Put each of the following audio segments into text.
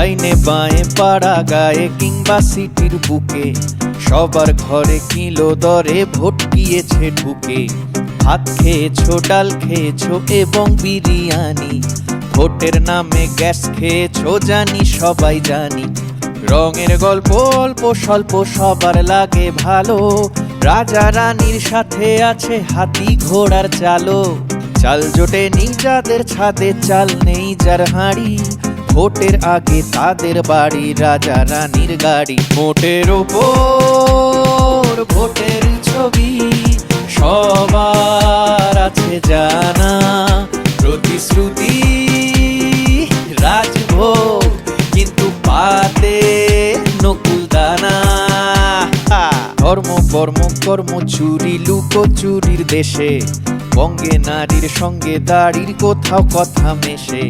ডাইনে বাঁয়ে পাড়া গায়ে কিংবা সিটির বুকে সবার ঘরে কিলো দরে ভোট গিয়েছে ঢুকে। ভাত খেয়েছো, ডাল খেয়েছো এবং বিরিয়ানি, ভোটের নামে গ্যাস খেয়েছো জানি, সবাই জানি। রঙের গল্প অল্প স্বল্প সবার লাগে ভালো, রাজা রানীর সাথে আছে হাতি ঘোড়ার চালও। চাল জোটেনি যাদের ছাদে, চাল নেই যার হাঁড়ি, ভোটের আগে তাদের বাড়ি রাজা রানীর গাড়ি। ভোটের ওপর ভোটের ছবি সবার আছে জানা, প্রতিশ্রুতি রাজভোগ কিন্তু পাতে নকুল দানা। ধর্ম কর্ম কর্ম চুরি লুকোচুরির দেশে, বঙ্গে নারীর সঙ্গে দাড়ির কোথাও কথা মেশে।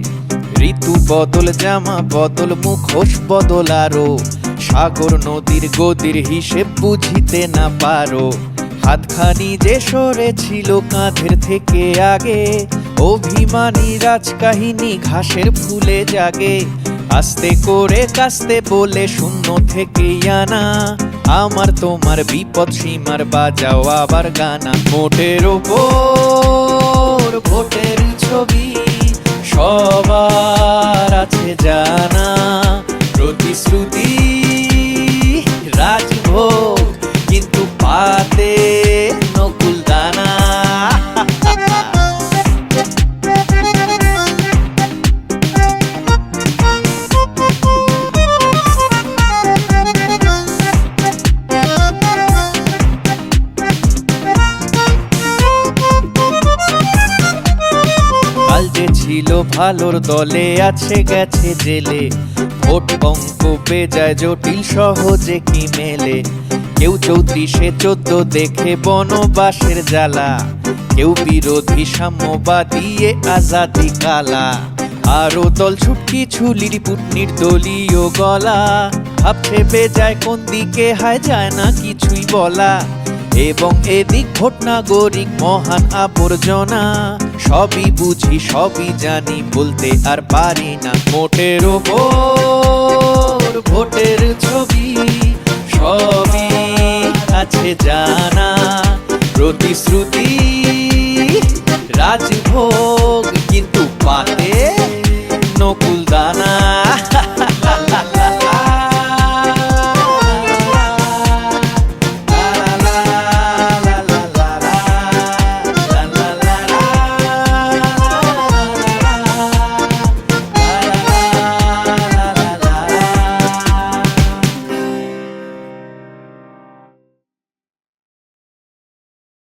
ঋতু বদল, জামা বদল, মুখোশ বদল আরো, সাগর নদীর গদির হিসেব বুঝিতে না পারো। হাতখানি যে সরেছিল কাঁধের থেকে আগে, অভিমানী রাজকাহিনী ঘাসের ফুলে জাগে। আস্তে করে কাস্তে বলে শূন্য থেকে আনা, আমার তোমার বিপদ সীমার বাজাও আবার গানা। ভোটের ওপর ভোটের ছবি সবার আছে জানা, প্রতিশ্রুতি রাজভোগ কিন্তু পাতে নকুল দানা। কাল যে ছিল ভালোর দলে আছে গেছে জেলে, ভোট অঙ্ক বেজায় জটিল সহজে কি মেলে। কেউ 34-এ 14 দেখে বনবাসের জ্বালা, কেউ বিরোধী সাম্যবাদী আজাদি কালা। আরো দল ছুটকি ছুলির পুটনির দলীয় গলা, ভাবছে বেজায় কোন দিকে হায় যায় না কিছুই বলা। এবং এদিক ভোট নাগরিক মহান আবর্জনা, সবই বুঝি সবই জানি বলতে আর পারি না। ভোটের ওপর ভোটের ছবি সবই আছে জানা, প্রতিশ্রুতি রাজভোগ কিন্তু পাতে